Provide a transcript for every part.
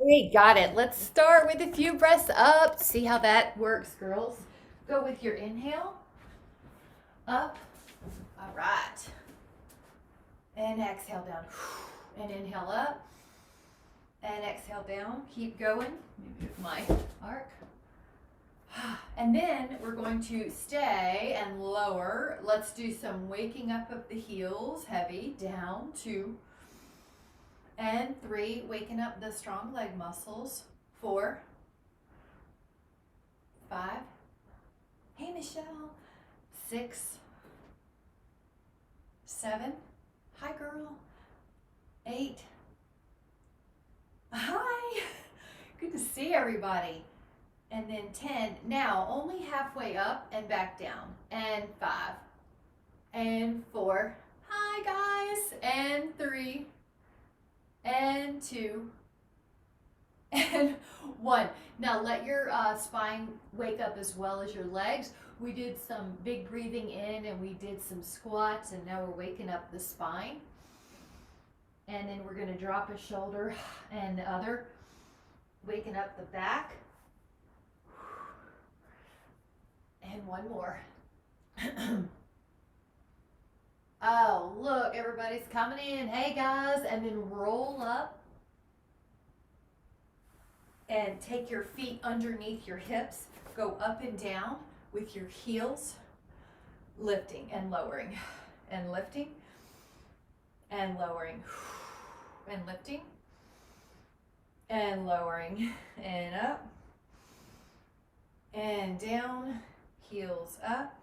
Okay, got it. Let's start with a few breaths up. See how that works, girls. Go with your inhale, up. All right. And exhale down. And inhale up. And exhale down. Keep going. Let me move my arc. And then we're going to stay and lower. Let's do some waking up of the heels, heavy, down, 2, and 3, waking up the strong leg muscles, 4, 5, hey Michelle, 6, 7, hi girl, 8, hi, good to see everybody, and then 10, now only halfway up and back down, and 5, and 4, hi guys, and 3, and 2, and 1. Now let your spine wake up as well as your legs. We did some big breathing in and we did some squats, and now we're waking up the spine. And then we're going to drop a shoulder and the other, waking up the back. And one more. Oh, look, everybody's coming in. Hey guys, and then roll up and take your feet underneath your hips. Go up and down with your heels, lifting and lowering, and lifting and lowering, and lifting and lowering, and up and down, heels up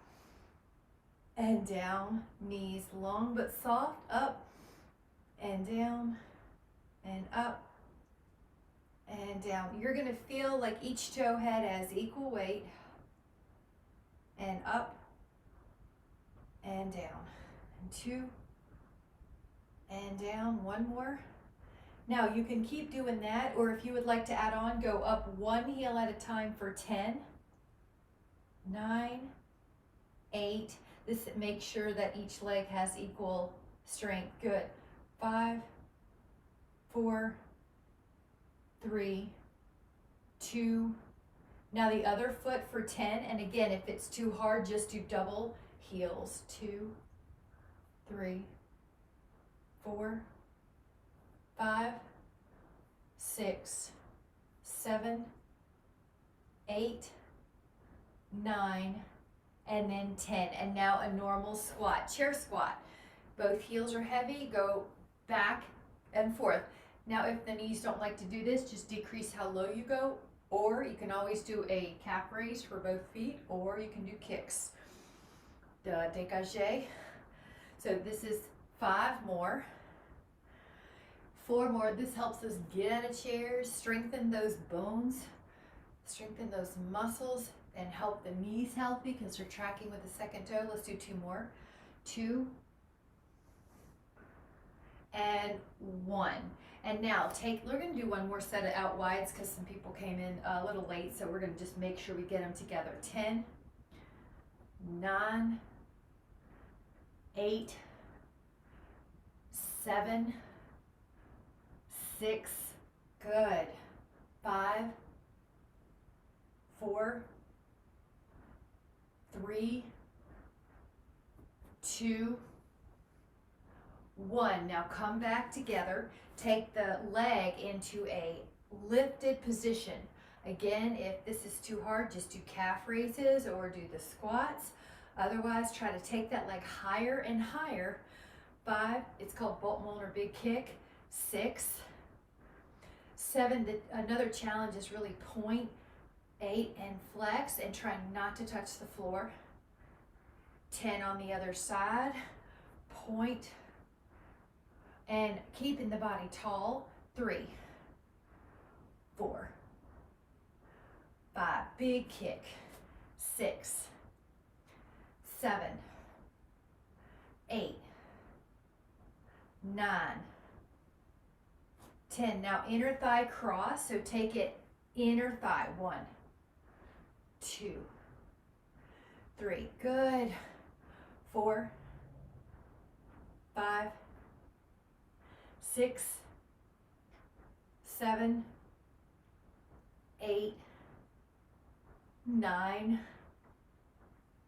and down, knees long but soft, up and down and up and down. You're going to feel like each toe head has equal weight, and up and down, and 2 and down, one more. Now you can keep doing that, or if you would like to add on, go up one heel at a time for 10, 9, 8. This makes sure that each leg has equal strength. Good. 5, 4, 3, 2. Now the other foot for 10, and again, if it's too hard, just do double heels. 2, 3, 4, 5, 6, 7, 8, 9, and then 10. And now a normal squat, chair squat. Both heels are heavy, go back and forth. Now if the knees don't like to do this, just decrease how low you go, or you can always do a calf raise for both feet, or you can do kicks. The dégagé. So this is 5 more. 4 more. This helps us get out of chairs, strengthen those bones, strengthen those muscles, and help the knees healthy because they're tracking with the second toe. Let's do 2 more. 2 and 1. And now we're going to do one more set of out wides because some people came in a little late, so we're going to just make sure we get them together. 10, 9, 8, 7, 6, good, 5, 4, 3, 2, 1. Now come back together. Take the leg into a lifted position. Again, if this is too hard, just do calf raises or do the squats. Otherwise, try to take that leg higher and higher. 5, it's called Bolt or big kick. 6, 7, another challenge is really point, 8, and flex, and try not to touch the floor. 10 on the other side, point, and keeping the body tall. 3, 4, 5, big kick. 6, 7, 8, 9, 10. Now inner thigh cross, so take it inner thigh. 1, 2, 3, good. 4, 5, 6, 7, 8, 9,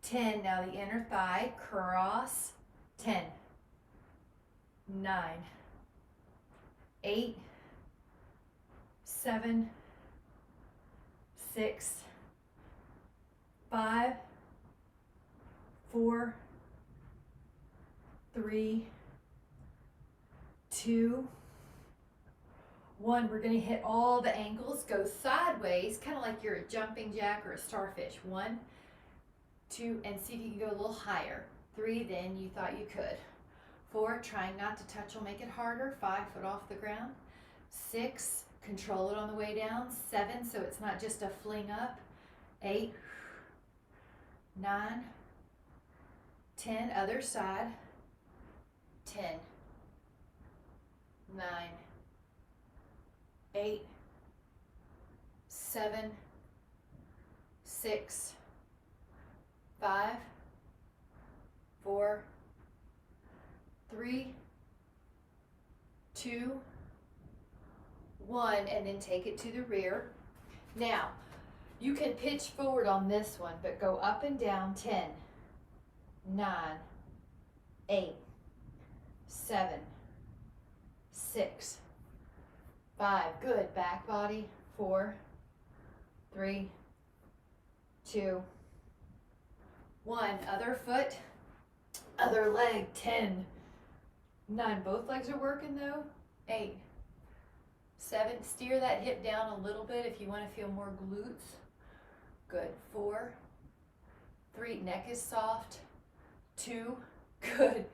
10. Now the inner thigh, cross, 10, 9, 8, 7, 6, 5, 4, 3, 2, 1. We're going to hit all the ankles, go sideways, kind of like you're a jumping jack or a starfish. 1, 2, and see if you can go a little higher. 3, then you thought you could. 4, trying not to touch will make it harder. 5, foot off the ground. 6, control it on the way down. 7, so it's not just a fling up. 8, 9, 10, other side. 10, 9, 8, 7, 6, 5, 4, 3, 2, 1, and then take it to the rear. Now, you can pitch forward on this one, but go up and down. 10, 9, 8, 7, 6, 5. Good. Back body. 4, 3, 2, 1. Other foot, other leg. 10, 9. Both legs are working though. 8, 7. Steer that hip down a little bit if you want to feel more glutes. Good. 4, 3. Neck is soft. 2. Good.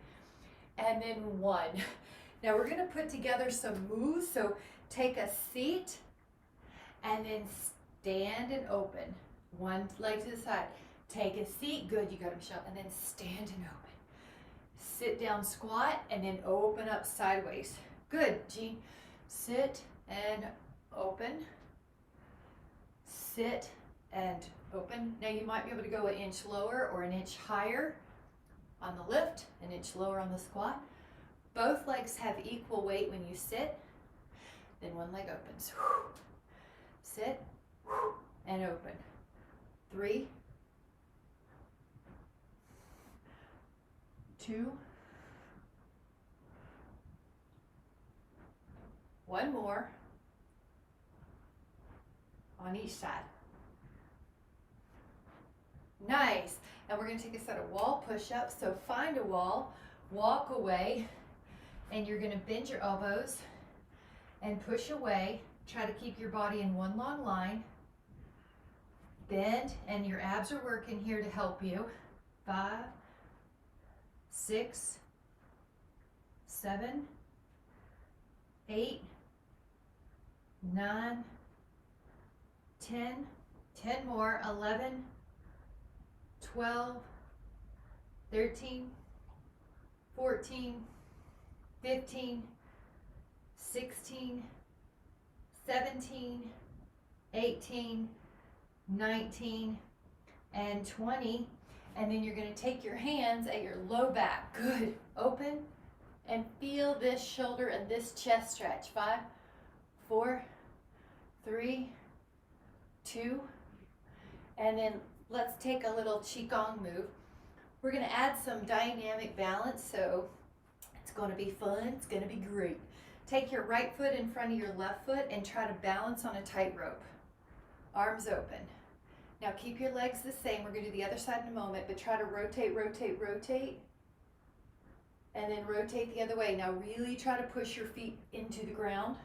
And then 1. Now we're going to put together some moves. So take a seat and then stand and open. One leg to the side. Take a seat. Good. You got it, Michelle. And then stand and open. Sit down, squat, and then open up sideways. Good, Jean. Sit and open. Sit and open. Now you might be able to go an inch lower or an inch higher on the lift, an inch lower on the squat. Both legs have equal weight when you sit. Then one leg opens. Sit and open. 3, 2, 1 more on each side. Nice. And we're going to take a set of wall push-ups. So find a wall, walk away, and you're going to bend your elbows and push away. Try to keep your body in one long line. Bend, and your abs are working here to help you. 5, 6, 7, 8, 9, 10, 10 more, 11, 12, 13, 14, 15, 16, 17, 18, 19, and 20. And then you're going to take your hands at your low back. Good. Open and feel this shoulder and this chest stretch. 5, 4, 3, 2, and then let's take a little qigong move. We're going to add some dynamic balance, so it's going to be fun. It's going to be great. Take your right foot in front of your left foot and try to balance on a tightrope. Arms open. Now keep your legs the same. We're going to do the other side in a moment, but try to rotate, rotate, rotate, and then rotate the other way. Now really try to push your feet into the ground.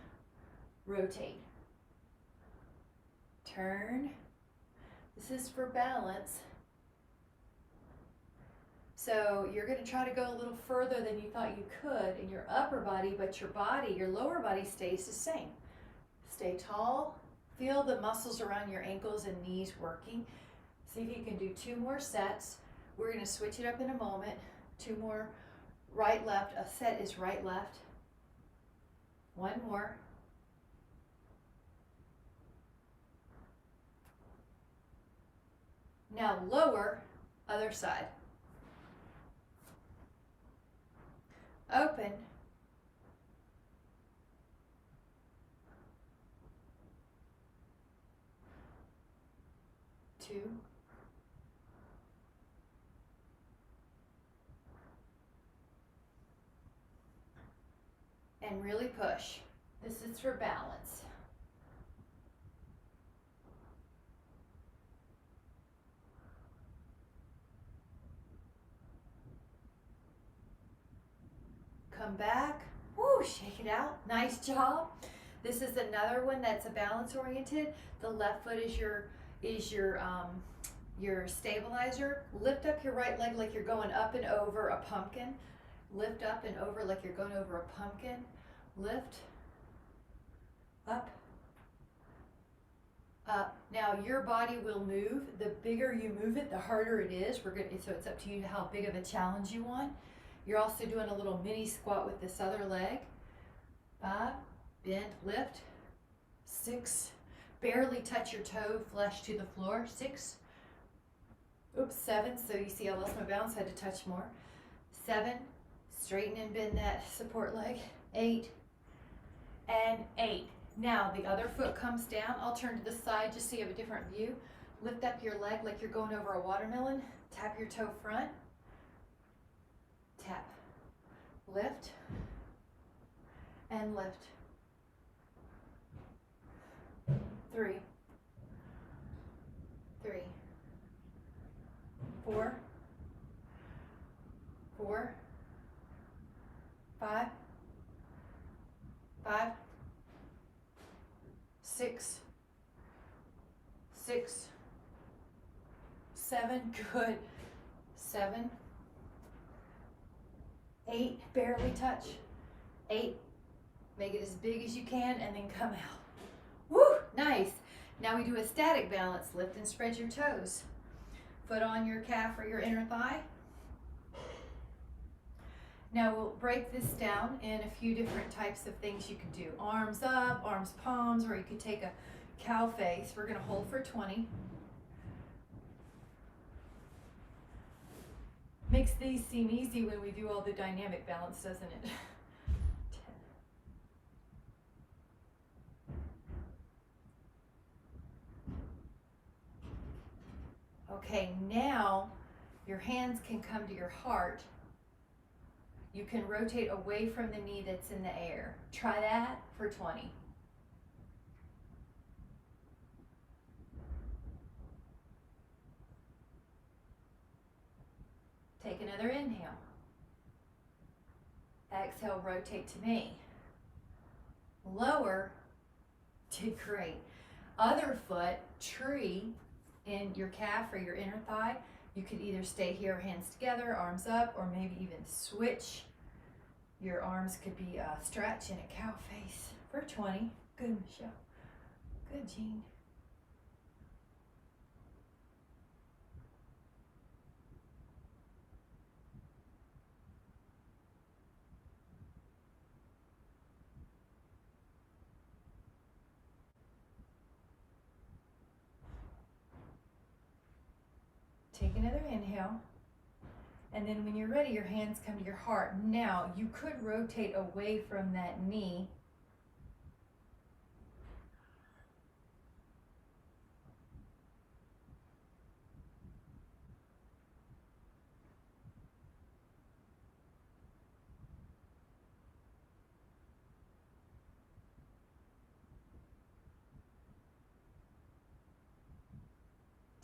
Rotate. Turn. This is for balance. So you're going to try to go a little further than you thought you could in your upper body, but your body, your lower body stays the same. Stay tall. Feel the muscles around your ankles and knees working. See if you can do 2 more sets. We're going to switch it up in a moment. 2 more right, left. A set is right, left. 1 more. Now lower, other side. Open. 2, and really push. This is for balance. Come back. Woo, shake it out. Nice job. This is another one that's a balance oriented. The left foot is your stabilizer. Lift up your right leg like you're going up and over a pumpkin. Lift up and over like you're going over a pumpkin. Lift, up, up. Now your body will move. The bigger you move it, the harder it is. So it's up to you how big of a challenge you want. You're also doing a little mini squat with this other leg. 5, bend, lift. 6, barely touch your toe, flesh to the floor. 6, oops, 7, so you see I lost my balance, had to touch more. 7, straighten and bend that support leg. 8, and 8. Now the other foot comes down. I'll turn to the side just so you have a different view. Lift up your leg like you're going over a watermelon. Tap your toe front. Tap, lift, and lift. 3, 3, 4, 4, 5, 5, 6, 6, 7, good. 7, 8, barely touch. 8, make it as big as you can and then come out. Woo, nice. Now we do a static balance. Lift and spread your toes. Foot on your calf or your inner thigh. Now we'll break this down in a few different types of things you can do. Arms up, arms palms, or you could take a cow face. We're going to hold for 20. Makes these seem easy when we do all the dynamic balance, doesn't it? 10. Okay, now your hands can come to your heart. You can rotate away from the knee that's in the air. Try that for 20. Take another inhale. Exhale, rotate to me. Lower, did great. Other foot, tree, in your calf or your inner thigh. You could either stay here, hands together, arms up, or maybe even switch. Your arms could be a stretch in a cow face for 20. Good, Michelle. Good, Jean. Take another inhale. And then when you're ready, your hands come to your heart. Now, you could rotate away from that knee.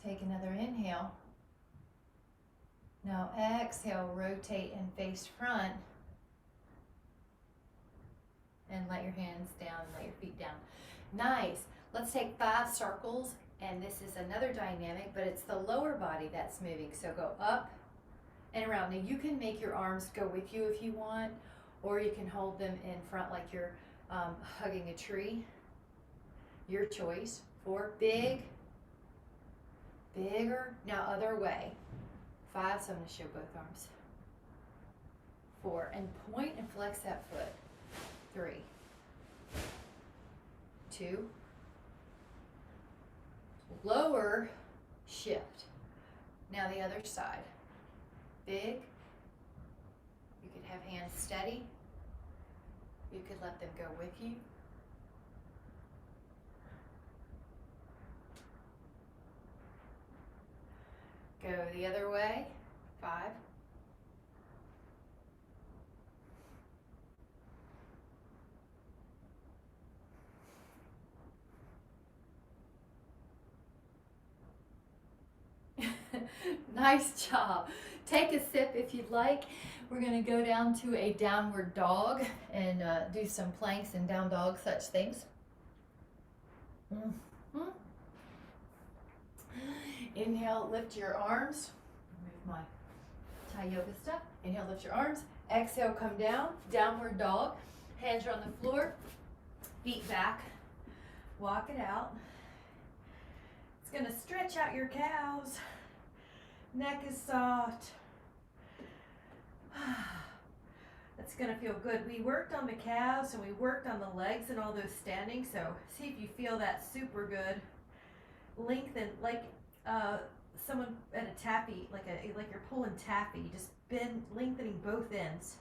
Take another inhale. Now exhale, rotate and face front. And let your hands down, let your feet down. Nice. Let's take 5 circles, and this is another dynamic, but it's the lower body that's moving. So go up and around. Now you can make your arms go with you if you want, or you can hold them in front like you're hugging a tree. Your choice. 4, big, bigger. Now other way. 5, so I'm going to show both arms. 4, and point and flex that foot. 3, 2, lower, shift. Now the other side. Big. You could have hands steady. You could let them go with you. Go the other way. 5. Nice job. Take a sip if you'd like. We're going to go down to a downward dog and do some planks and down dog, such things. Inhale, lift your arms. Move my Thai yoga stuff. Inhale, lift your arms. Exhale, come down. Downward dog. Hands are on the floor. Feet back. Walk it out. It's going to stretch out your calves. Neck is soft. That's going to feel good. We worked on the calves and we worked on the legs and all those standing. So see if you feel that super good. Lengthen like someone at a taffy, like you're pulling taffy. Just bend, lengthening both ends.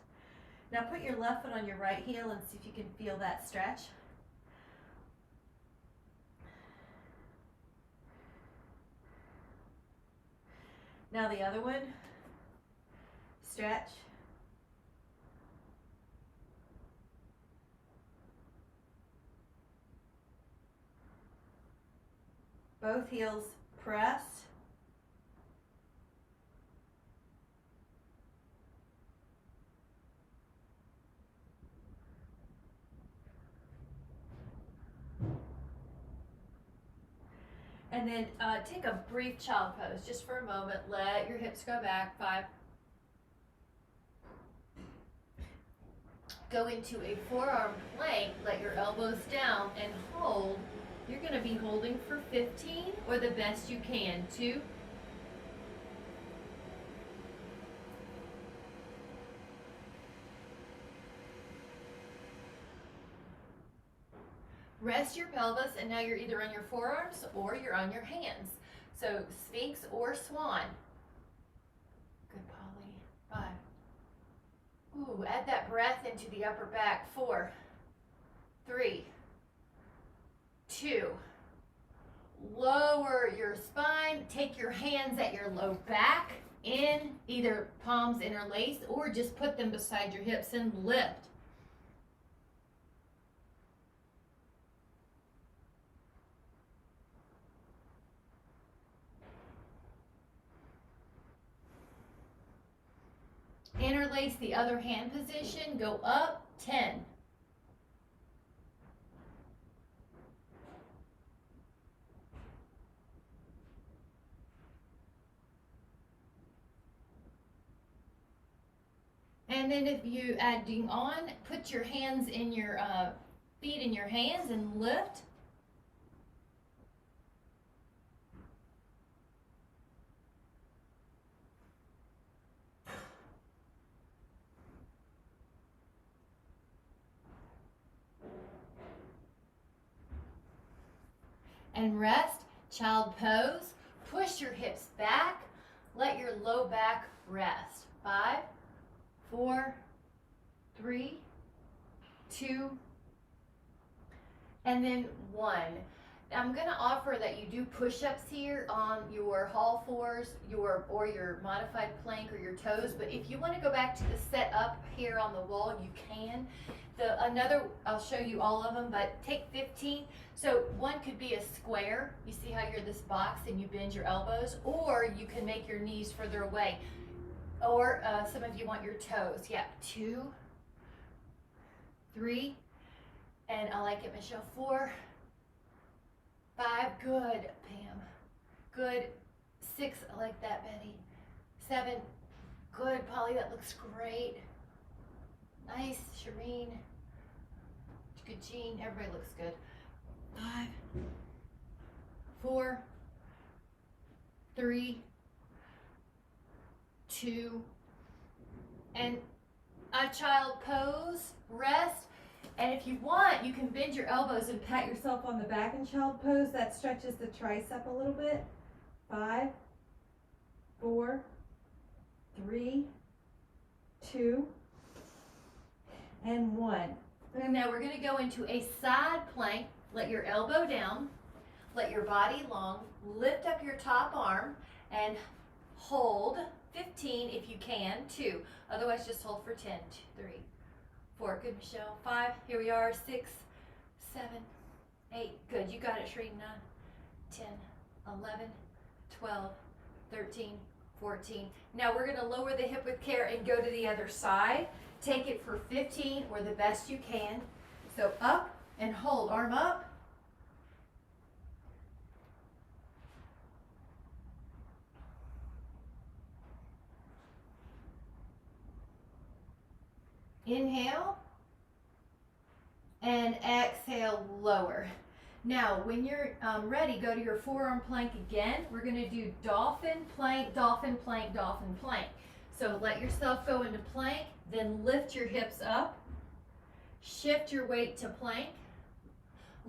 Now put your left foot on your right heel and see if you can feel that stretch. Now the other one. Stretch. Both heels press. And then take a brief child pose just for a moment. Let your hips go back. 5. Go into a forearm plank. Let your elbows down and hold. You're going to be holding for 15 or the best you can. 2. Rest your pelvis, and now you're either on your forearms or you're on your hands. So Sphinx or Swan. Good, Polly. 5. Ooh, add that breath into the upper back. 4, 3, 2. Lower your spine. Take your hands at your low back in, either palms interlaced or just put them beside your hips and lift. Interlace the other hand position. Go up. 10. And then if you adding on, put your hands in your feet in your hands and lift. And rest. Child pose. Push your hips back. Let your low back rest. 5, 4, 3, 2, and then 1. I'm going to offer that you do push-ups here on your hall fours, or your modified plank or your toes. But if you want to go back to the set up here on the wall, you can. I'll show you all of them, but take 15. So one could be a square. You see how you're this box and you bend your elbows, or you can make your knees further away. Or some of you want your toes. Yeah, 2, 3, and I like it, Michelle. 4, 5, good, Pam. Good. 6, I like that, Betty. 7, good, Polly, that looks great. Nice, Shireen. Good, Jean, everybody looks good. 5, 4, 3, 2, and a child pose, rest. And if you want, you can bend your elbows and pat yourself on the back in child pose. That stretches the tricep a little bit. 5, 4, 3, 2, and 1. And now we're going to go into a side plank. Let your elbow down, let your body long, lift up your top arm, and hold 15 if you can, 2. Otherwise, just hold for 10. 2, 3, 4. Good, Michelle. 5. Here we are. 6, 7, 8. Good. You got it, Shree. 9, 10, 11, 12, 13, 14. Now we're going to lower the hip with care and go to the other side. Take it for 15 or the best you can. So up and hold. Arm up. Inhale and exhale, lower. Now, when you're ready, go to your forearm plank again. We're going to do dolphin, plank, dolphin, plank, dolphin, plank. So let yourself go into plank, then lift your hips up. Shift your weight to plank.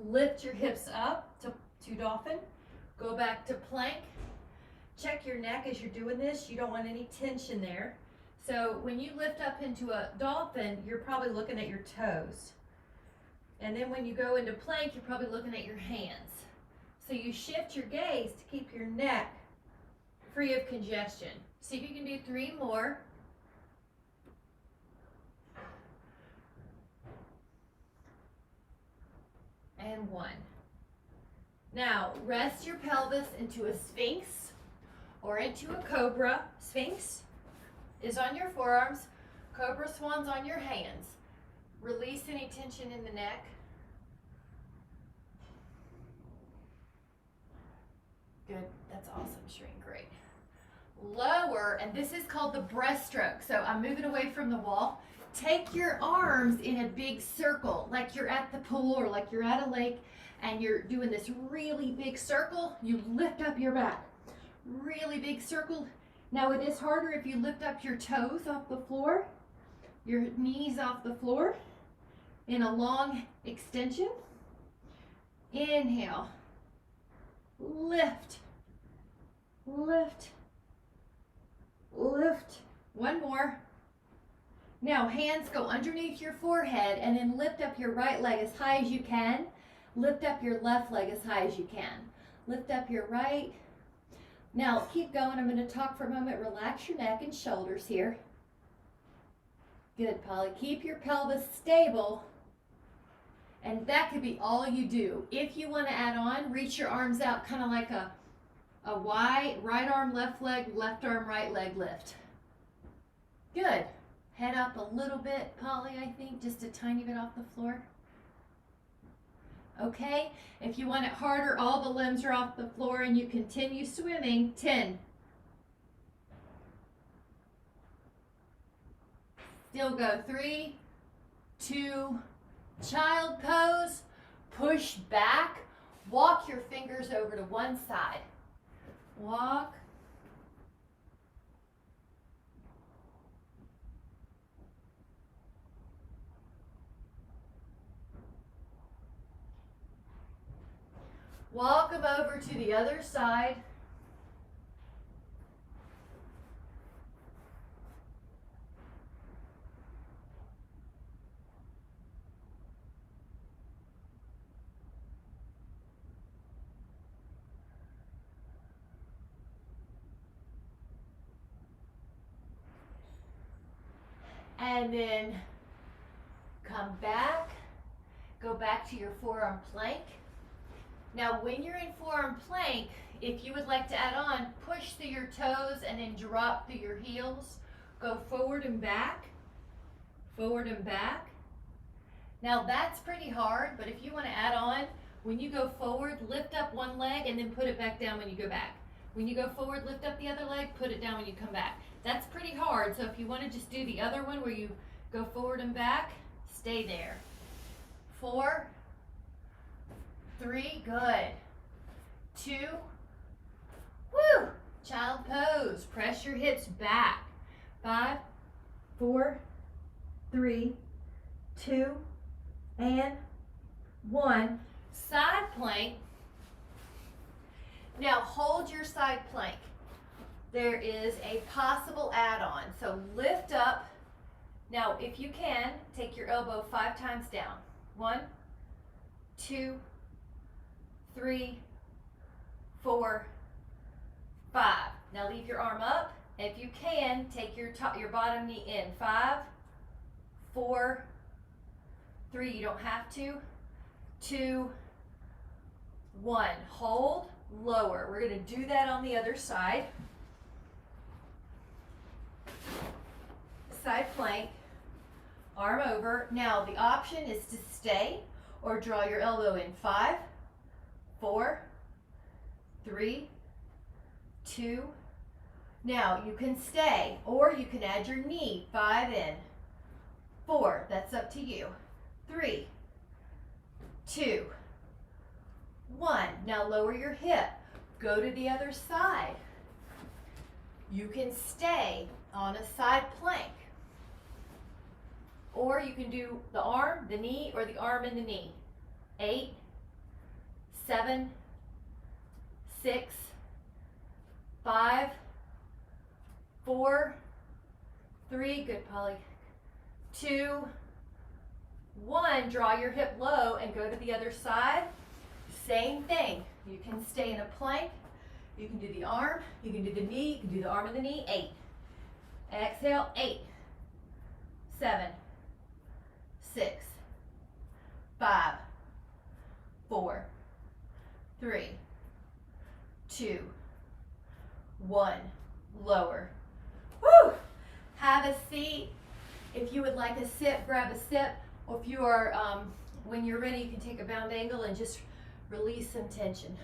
Lift your hips up to dolphin. Go back to plank. Check your neck as you're doing this. You don't want any tension there. So when you lift up into a dolphin, you're probably looking at your toes. And then when you go into plank, you're probably looking at your hands. So you shift your gaze to keep your neck free of congestion. See if you can do 3 more. And 1. Now, rest your pelvis into a sphinx or into a cobra. Sphinx is on your forearms, cobra swan's on your hands. Release any tension in the neck. Good, that's awesome, Shreen, great. Lower, and this is called the breaststroke. So I'm moving away from the wall. Take your arms in a big circle, like you're at the pool or like you're at a lake, and you're doing this really big circle. You lift up your back. Really big circle. Now it is harder if you lift up your toes off the floor, your knees off the floor in a long extension. Inhale, lift, lift, lift. 1 more. Now hands go underneath your forehead and then lift up your right leg as high as you can. Lift up your left leg as high as you can. Lift up your right. Now, keep going. I'm going to talk for a moment. Relax your neck and shoulders here. Good, Polly. Keep your pelvis stable. And that could be all you do. If you want to add on, reach your arms out kind of like a Y, right arm, left leg, left arm, right leg lift. Good. Head up a little bit, Polly, I think, just a tiny bit off the floor. Okay, if you want it harder, all the limbs are off the floor and you continue swimming. 10. Still go. 3, 2, child pose, push back, walk your fingers over to one side. Walk. Walk them over to the other side. And then come back, go back to your forearm plank. Now when you're in forearm plank, if you would like to add on, push through your toes and then drop through your heels. Go forward and back, forward and back. Now that's pretty hard, but if you want to add on, when you go forward, lift up one leg and then put it back down when you go back. When you go forward, lift up the other leg, put it down when you come back. That's pretty hard, so if you want to just do the other one where you go forward and back, stay there. 4, 3, good. 2, woo, child pose. Press your hips back. 5, 4, 3, 2, and 1. Side plank. Now hold your side plank. There is a possible add-on. So lift up. Now if you can, take your elbow 5 times down. 1, 2, 3, 4, 5. Now leave your arm up. If you can, take your bottom knee in. 5, 4, 3, you don't have to. 2, 1. Hold, lower. We're going to do that on the other side. Side plank, arm over. Now the option is to stay or draw your elbow in. 5, 4, 3, 2. Now you can stay or you can add your knee. 5 in, 4, that's up to you. 3, 2, 1. Now lower your hip. Go to the other side. You can stay on a side plank. Or you can do the arm, the knee, or the arm and the knee. 8, 7, 6, 5, 4, 3, good Polly, 2, 1, draw your hip low and go to the other side. Same thing, you can stay in a plank, you can do the arm, you can do the knee, you can do the arm and the knee. 8, exhale, 8, 7, 6, 5, 4, 3, 2, 1, lower. Woo! Have a seat. If you would like a sip, grab a sip. Or if you are, when you're ready, you can take a bound angle and just release some tension.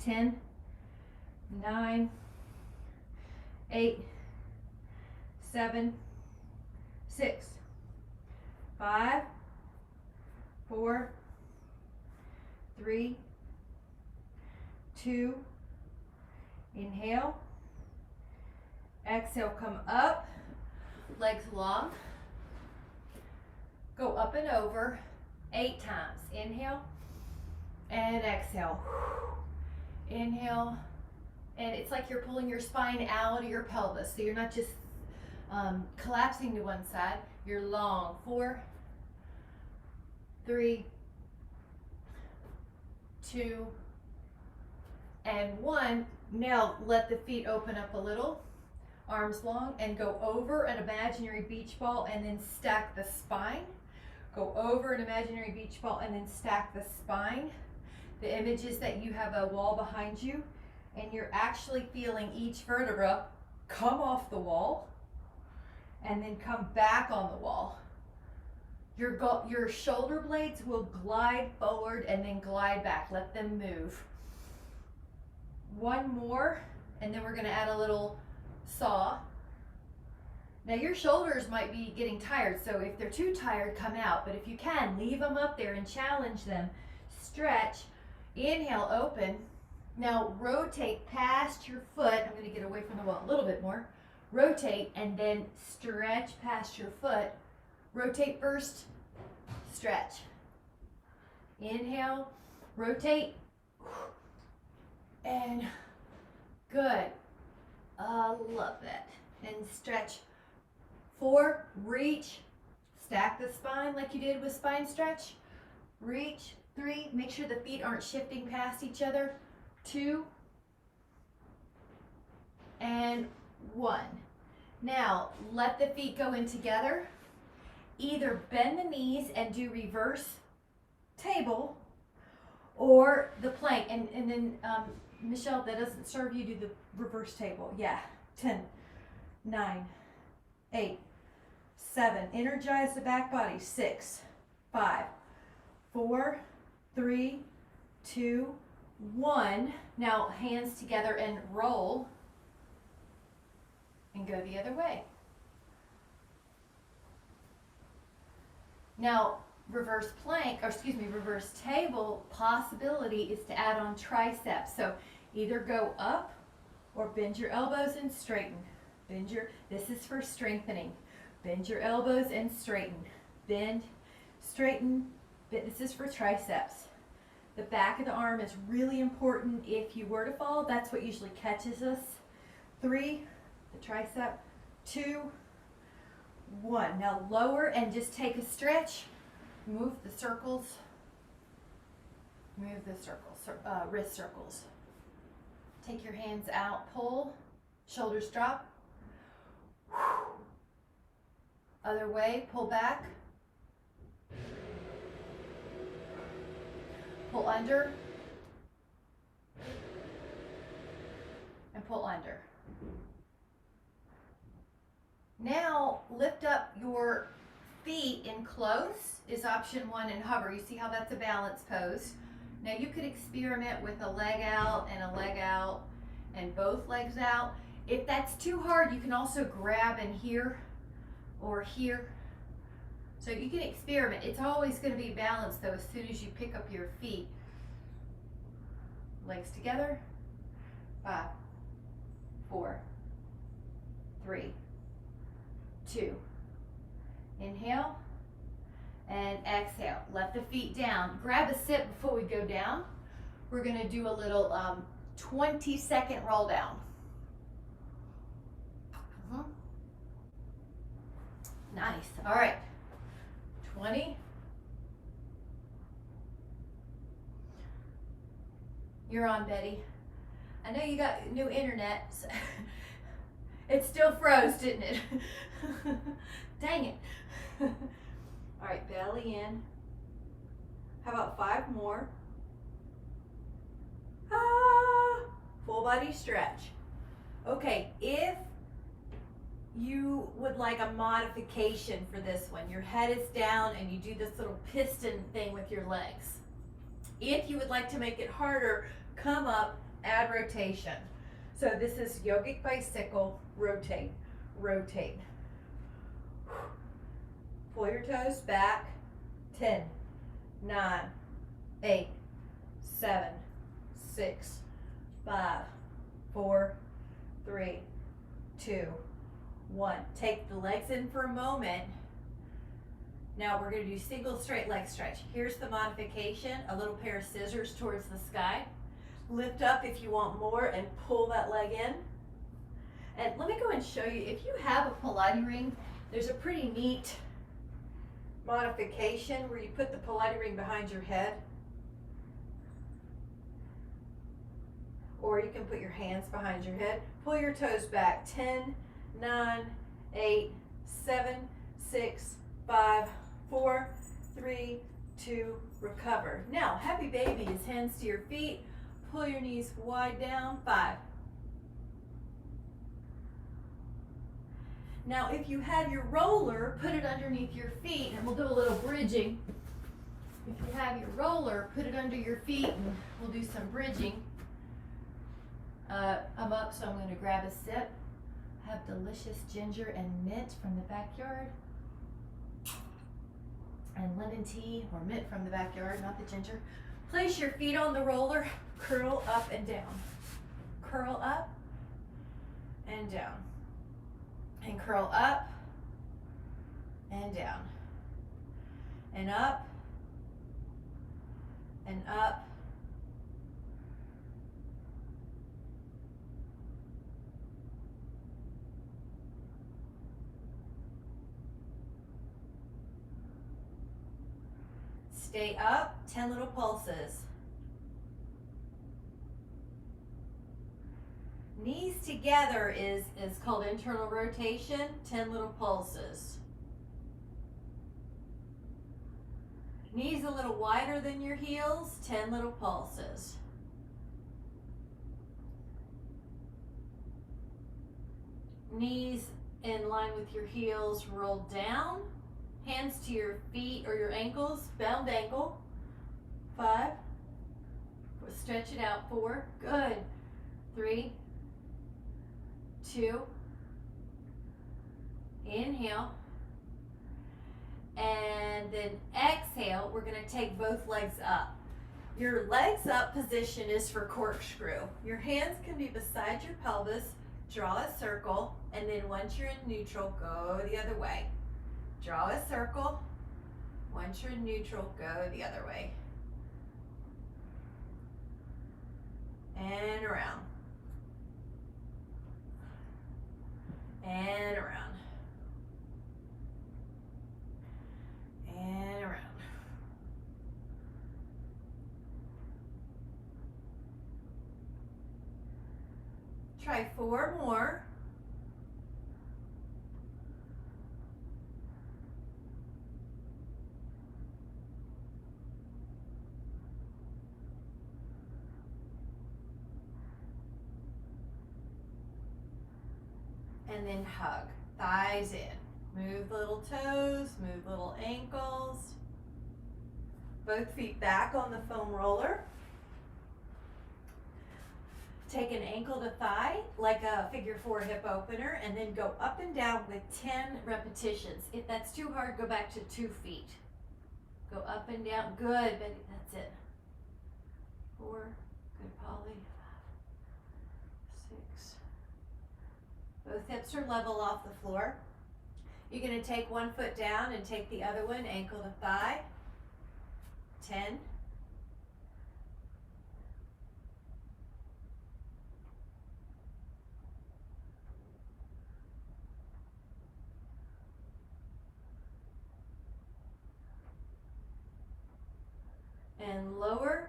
Ten, 9, 8, 7, 6, 5, 4, 3, 2, inhale, exhale, come up, legs long, go up and over 8 times. Inhale and exhale. Inhale, and it's like you're pulling your spine out of your pelvis, so you're not just collapsing to one side, you're long. 4, 3, 2, and 1. Now let the feet open up a little, arms long, and go over an imaginary beach ball and then stack the spine. Go over an imaginary beach ball and then stack the spine. The image is that you have a wall behind you and you're actually feeling each vertebra come off the wall and then come back on the wall. Your shoulder blades will glide forward and then glide back. Let them move. 1 more, and then we're going to add a little saw. Now your shoulders might be getting tired, so if they're too tired, come out. But if you can, leave them up there and challenge them. Stretch. Inhale, open. Now rotate past your foot. I'm going to get away from the wall a little bit more. Rotate and then stretch past your foot. Rotate first, stretch. Inhale, rotate, and good. Love that. And stretch. 4, reach, stack the spine like you did with spine stretch. Reach. 3, make sure the feet aren't shifting past each other. 2, and 1. Now, let the feet go in together. Either bend the knees and do reverse table or the plank. And then, Michelle, that doesn't serve you, do the reverse table. Yeah. 10, 9, 8, 7. Energize the back body. 6, 5, 4, 3, 2, 1. Now hands together and roll and go the other way. Now reverse plank, or excuse me, reverse table possibility is to add on triceps. So either go up or bend your elbows and straighten. This is for strengthening. Bend your elbows and straighten. Bend, straighten. This is for triceps. The back of the arm is really important. If you were to fall, that's what usually catches us. 3, the tricep. 2, 1. Now lower and just take a stretch. Move the circles. Move the circles, wrist circles. Take your hands out, pull, shoulders drop. Other way, pull back. Pull under. And pull under. Now lift up your feet in close is option 1, and hover. You see how that's a balance pose. Now you could experiment with a leg out and a leg out and both legs out. If that's too hard, you can also grab in here or here. So you can experiment. It's always going to be balanced though as soon as you pick up your feet. Legs together. 5, 4, 3, 2. Inhale and exhale. Let the feet down. Grab a sip before we go down. We're going to do a little 20-second roll down. Nice. All right. 20. You're on, Betty. I know you got new internet. So it still froze, didn't it? Dang it. All right, belly in. How about 5 more? Full body stretch. Okay, if you would like a modification for this one, your head is down and you do this little piston thing with your legs. If you would like to make it harder, come up, add rotation. So this is yogic bicycle, rotate, rotate. Pull your toes back. 10, 9, 8, 7, 6, 5, 4, 3, 2, 1. Take the legs in for a moment. Now we're going to do single straight leg stretch. Here's the modification, a little pair of scissors towards the sky. Lift up if you want more and pull that leg in. And let me go and show you, if you have a Pilates ring, there's a pretty neat modification where you put the Pilates ring behind your head. Or you can put your hands behind your head. Pull your toes back. 10, 9, 8, 7, 6, 5, 4, 3, 2, recover. Now, happy baby is hands to your feet. Pull your knees wide down. 5. Now, if you have your roller, put it underneath your feet, and we'll do a little bridging. If you have your roller, put it under your feet, and we'll do some bridging. I'm up, so I'm going to grab a sip. I have delicious ginger and mint from the backyard. And lemon tea or mint from the backyard, not the ginger. Place your feet on the roller, curl up and down. Curl up and down. And curl up and down. And up and up. Stay up, 10 little pulses. Knees together is called internal rotation, 10 little pulses. Knees a little wider than your heels, 10 little pulses. Knees in line with your heels, roll down. Hands to your feet or your ankles, bound ankle. 5. Stretch it out. 4. Good. 3, 2. Inhale. And then exhale. We're going to take both legs up. Your legs up position is for corkscrew. Your hands can be beside your pelvis. Draw a circle. And then once you're in neutral, go the other way. Draw a circle. Once you're in neutral, go the other way. And around. And around. And around. try 4 more. And then hug, thighs in. Move little toes, move little ankles. Both feet back on the foam roller. Take an ankle to thigh like a figure 4 hip opener and then go up and down with 10 repetitions. If that's too hard, go back to 2 feet. Go up and down, good, Betty, that's it. 4, good, Polly, 5, 6. Both hips are level off the floor. You're gonna take one foot down and take the other one, ankle to thigh. 10. And lower.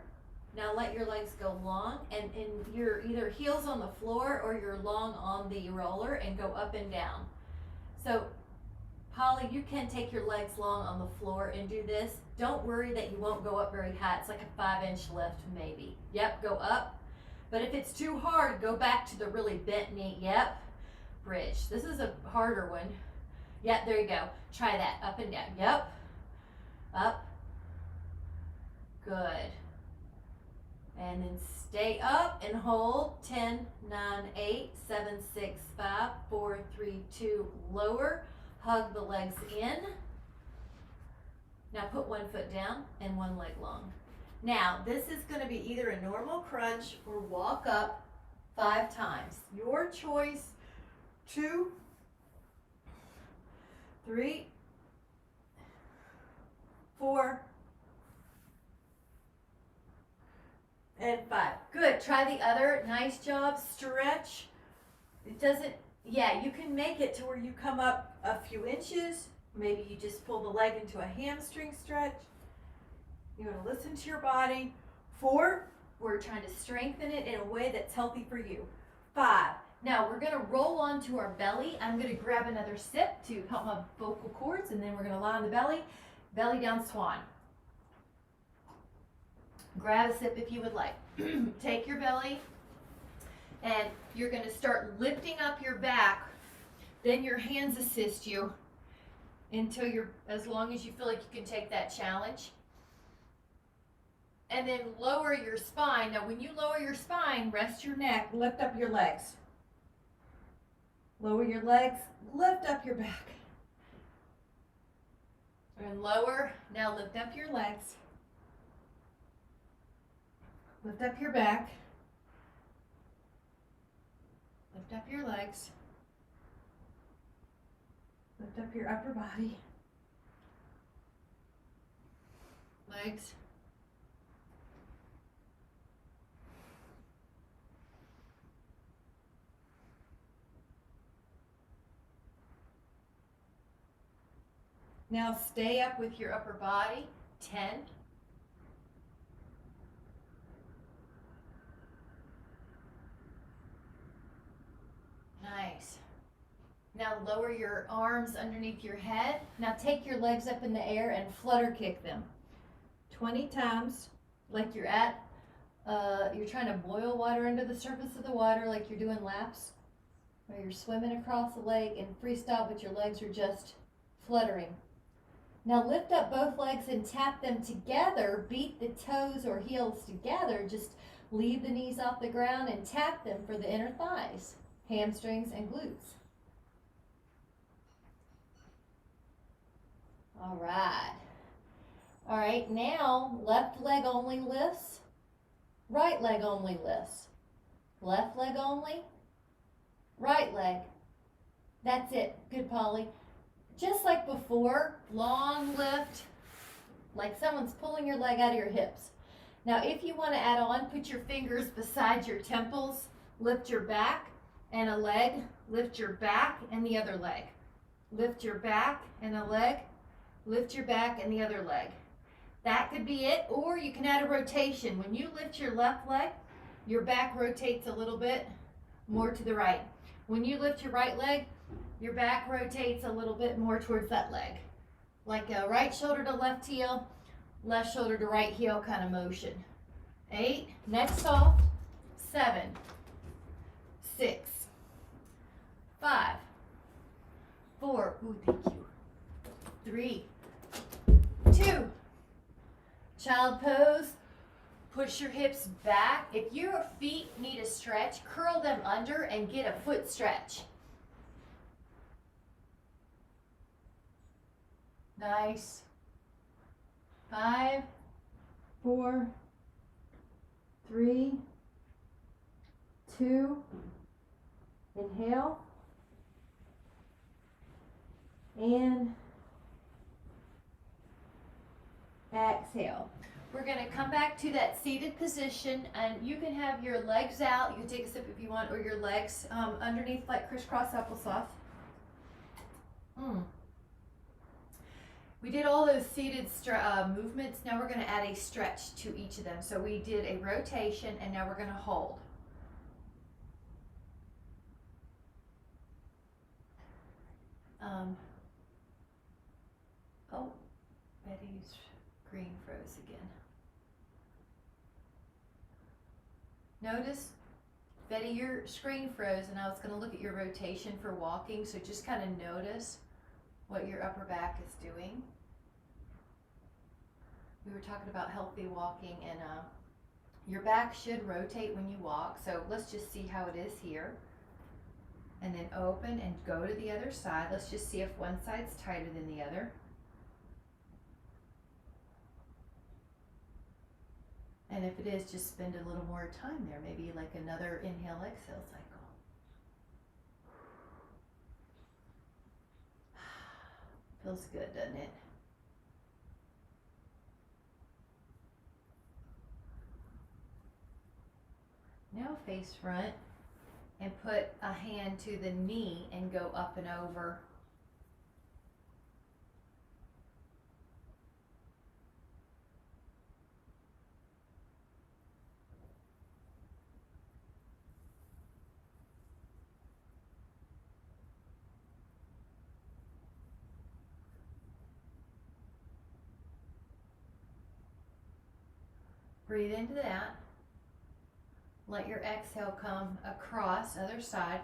Now let your legs go long and you're either heels on the floor or you're long on the roller and go up and down. So Polly, you can take your legs long on the floor and do this. Don't worry that you won't go up very high. It's like a 5-inch lift maybe. Yep, go up. But if it's too hard, go back to the really bent knee. Yep, bridge. This is a harder one. Yep, there you go. Try that, up and down. Yep, up. Good. And then stay up and hold. 10, 9, 8, 7, 6, 5, 4, 3, 2, lower. Hug the legs in. Now put one foot down and one leg long. Now this is going to be either a normal crunch or walk up 5 times. Your choice. 2, 3, 4, and 5. Good. Try the other. Nice job. Stretch. It doesn't, yeah, you can make it to where you come up a few inches. Maybe you just pull the leg into a hamstring stretch. You want to listen to your body. 4, we're trying to strengthen it in a way that's healthy for you. 5, now we're going to roll onto our belly. I'm going to grab another sip to help my vocal cords, and then we're going to lie on the belly. Belly down swan. Grab a sip if you would like. Take your belly, and you're going to start lifting up your back. Then your hands assist you until you're, as long as you feel like you can take that challenge. And then lower your spine. Now when you lower your spine, rest your neck, lift up your legs. Lower your legs, lift up your back. And lower, now lift up your legs. Lift up your back. Lift up your legs. Lift up your upper body. Legs. Now stay up with your upper body. 10. Nice. Now lower your arms underneath your head. Now take your legs up in the air and flutter kick them. 20 times, like you're at, you're trying to boil water under the surface of the water, like you're doing laps, or you're swimming across the lake in freestyle, but your legs are just fluttering. Now lift up both legs and tap them together. Beat the toes or heels together. Just leave the knees off the ground and tap them for the inner thighs, hamstrings, and glutes. All right. All right, now left leg only lifts, right leg only lifts. Left leg only, right leg. That's it. Good, Polly. Just like before, long lift, like someone's pulling your leg out of your hips. Now, if you want to add on, put your fingers beside your temples, lift your back and a leg, lift your back and the other leg. Lift your back and a leg, lift your back and the other leg. That could be it, or you can add a rotation. When you lift your left leg, your back rotates a little bit more to the right. When you lift your right leg, your back rotates a little bit more towards that leg. Like a right shoulder to left heel, left shoulder to right heel kind of motion. 8, neck soft. 7, 6, 5, 4, ooh, thank you. 3, 2, child pose. Push your hips back. If your feet need a stretch, curl them under and get a foot stretch. Nice. 5, 4, 3, 2, inhale, and exhale. We're going to come back to that seated position, and you can have your legs out. You can take a sip if you want, or your legs underneath like crisscross applesauce. We did all those seated movements. Now we're going to add a stretch to each of them. So we did a rotation, and now we're going to hold. Oh, Betty's screen froze again. Notice, Betty, your screen froze, and I was going to look at your rotation for walking, so just kind of notice what your upper back is doing. We were talking about healthy walking, and your back should rotate when you walk, so let's just see how it is here. And then open and go to the other side. Let's just see if one side's tighter than the other. And if it is, just spend a little more time there, maybe like another inhale, exhale cycle. Feels good, doesn't it? Now face front and put a hand to the knee and go up and over. Breathe into that. Let your exhale come across, other side.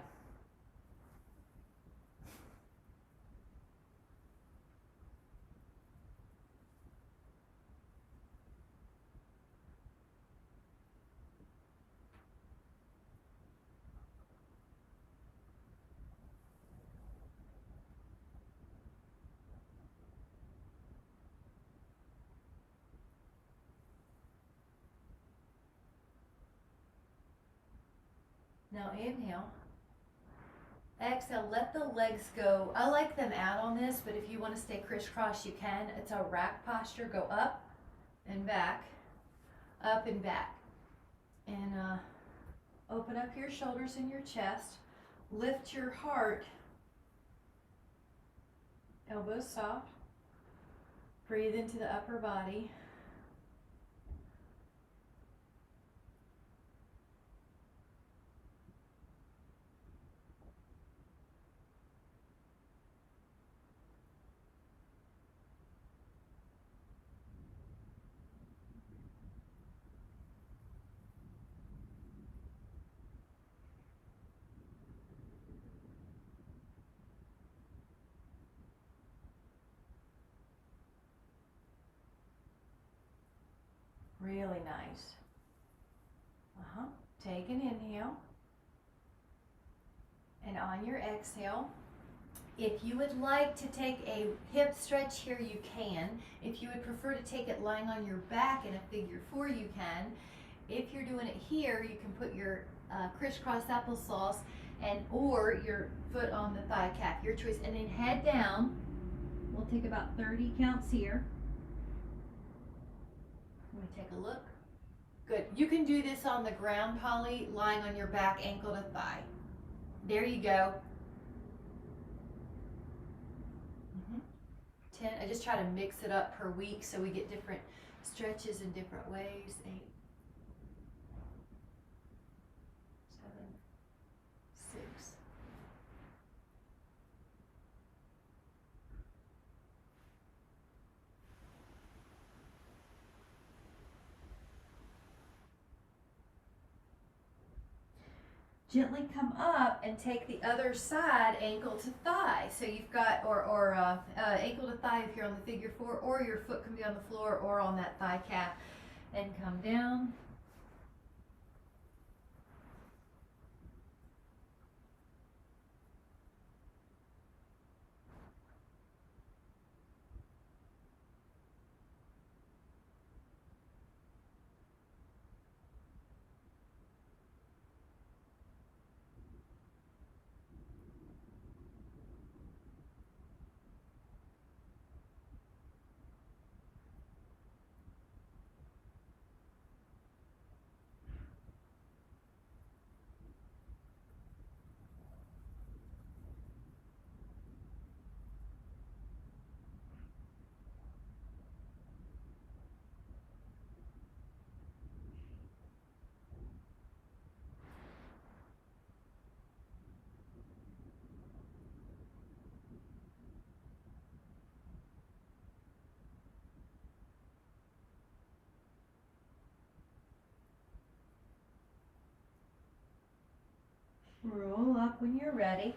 Now inhale. Exhale, let the legs go. I like them out on this, but if you want to stay crisscross, you can. It's a rack posture. Go up and back, up and back. And open up your shoulders and your chest. Lift your heart. Elbows soft. Breathe into the upper body. Really nice. Take an inhale. And on your exhale, if you would like to take a hip stretch here, you can. If you would prefer to take it lying on your back in a figure 4, you can. If you're doing it here, you can put your crisscross applesauce or your foot on the thigh cap, your choice. And then head down. We'll take about 30 counts here. Let me take a look. Good. You can do this on the ground, Polly, lying on your back, ankle to thigh. There you go. 10. I just try to mix it up per week so we get different stretches in different ways. 8, 7, Gently come up and take the other side ankle to thigh. So you've got, or ankle to thigh if you're on the figure four, or your foot can be on the floor or on that thigh cap. And come down. Roll up when you're ready.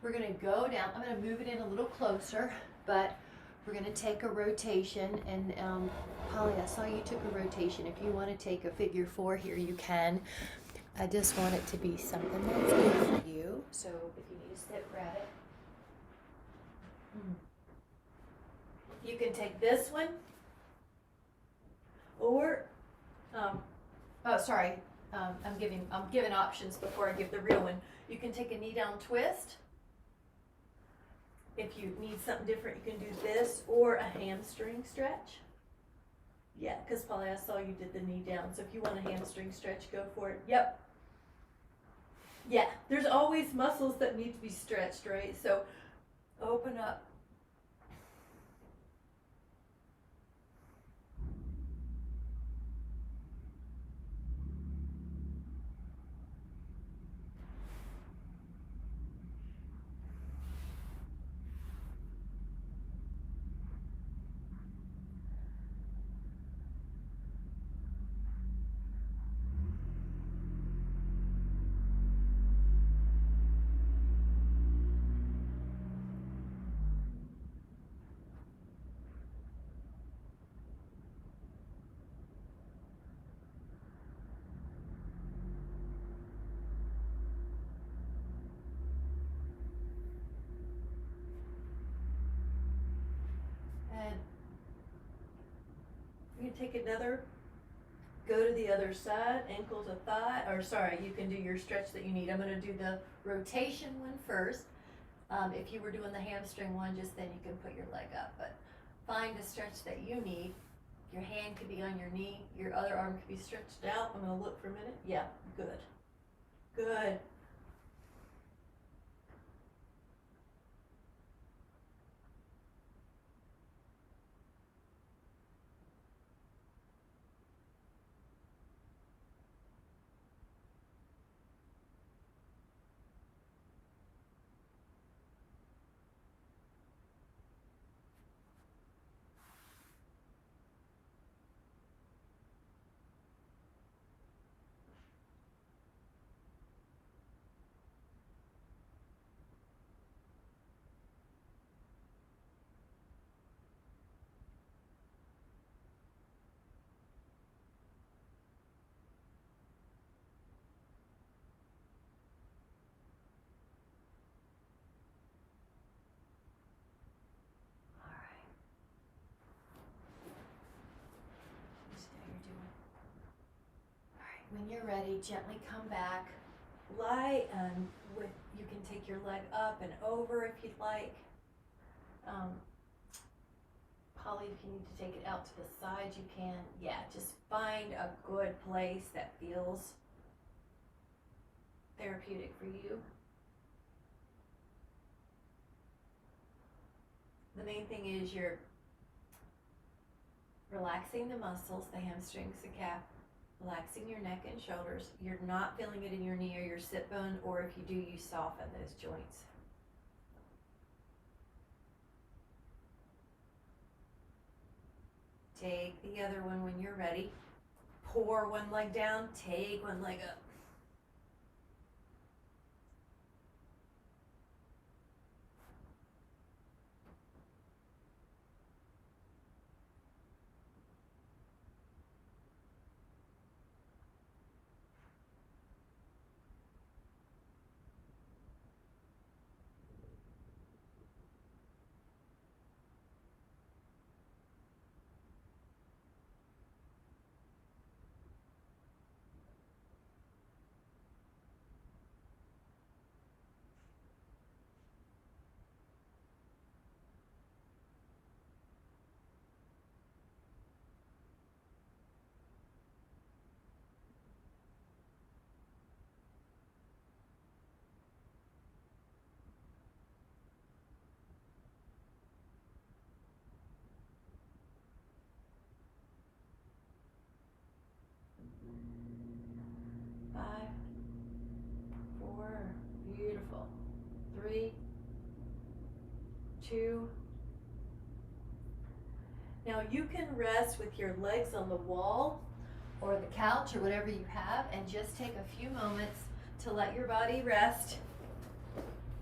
We're going to go down. I'm going to move it in a little closer, but we're going to take a rotation. And Polly, I saw you took a rotation. If you want to take a figure four here, you can. I just want it to be something that's good for you. So if you need to sit, grab it. You can take this one, or I'm giving options before I give the real one. You can take a knee down twist. If you need something different, you can do this or a hamstring stretch. Yeah, because Polly, I saw you did the knee down. So if you want a hamstring stretch, go for it. Yep. Yeah, there's always muscles that need to be stretched, right? So open up. And you can take another, go to the other side, ankle to thigh, or sorry, you can do your stretch that you need. I'm going to do the rotation one first. If you were doing the hamstring one, just then you can put your leg up. But find a stretch that you need. Your hand could be on your knee. Your other arm could be stretched out. I'm going to look for a minute. Yeah, good. Good. When you're ready, gently come back. Lie with, you can take your leg up and over if you'd like. Polly, if you need to take it out to the side, you can. Yeah, just find a good place that feels therapeutic for you. The main thing is you're relaxing the muscles, the hamstrings, the calf, relaxing your neck and shoulders. You're not feeling it in your knee or your sit bone, or if you do, you soften those joints. Take the other one when you're ready. Pour one leg down, take one leg up. 2. Now you can rest with your legs on the wall or the couch or whatever you have, and just take a few moments to let your body rest.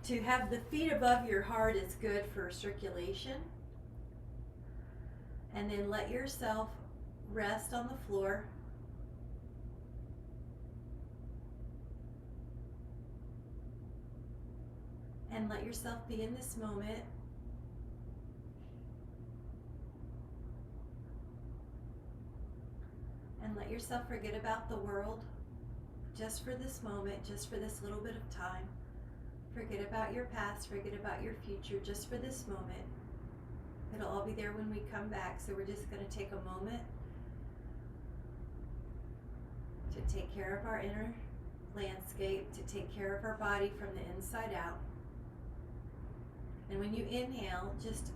To have the feet above your heart is good for circulation. And then let yourself rest on the floor. And let yourself be in this moment. And let yourself forget about the world just for this moment, just for this little bit of time. Forget about your past, forget about your future, just for this moment. It'll all be there when we come back, so we're just going to take a moment to take care of our inner landscape, to take care of our body from the inside out. And when you inhale, just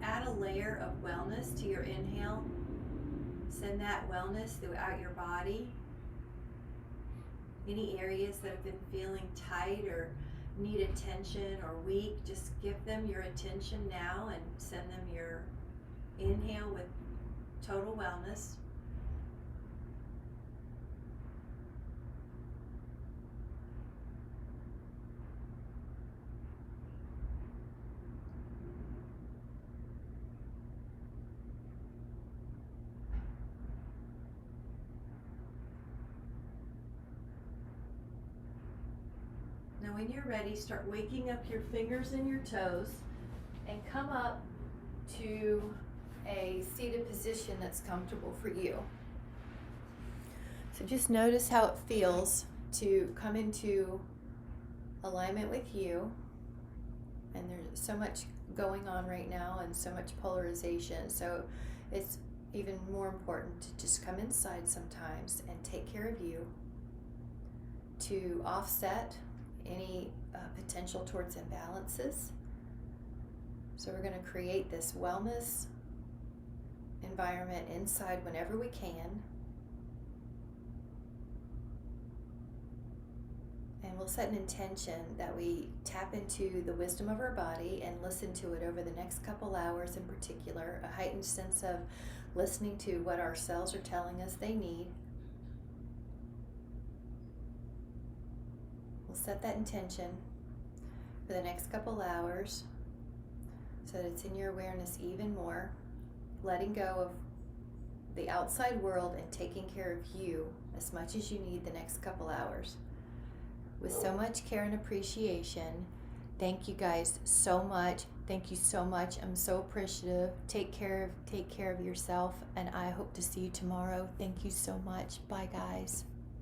add a layer of wellness to your inhale. Send that wellness throughout your body. Any areas that have been feeling tight or need attention or weak, just give them your attention now and send them your inhale with total wellness. Now when you're ready, start waking up your fingers and your toes And come up to a seated position that's comfortable for you. So just notice how it feels to come into alignment with you. And there's so much going on right now and so much polarization. So it's even more important to just come inside sometimes and take care of you to offset any potential towards imbalances. So we're going to create this wellness environment inside whenever we can. And we'll set an intention that we tap into the wisdom of our body and listen to it over the next couple hours in particular, a heightened sense of listening to what our cells are telling us they need. We'll set that intention for the next couple hours so that it's in your awareness even more, letting go of the outside world and taking care of you as much as you need the next couple hours. With so much care and appreciation, thank you guys so much. Thank you so much. I'm so appreciative. Take care of yourself, and I hope to see you tomorrow. Thank you so much. Bye, guys.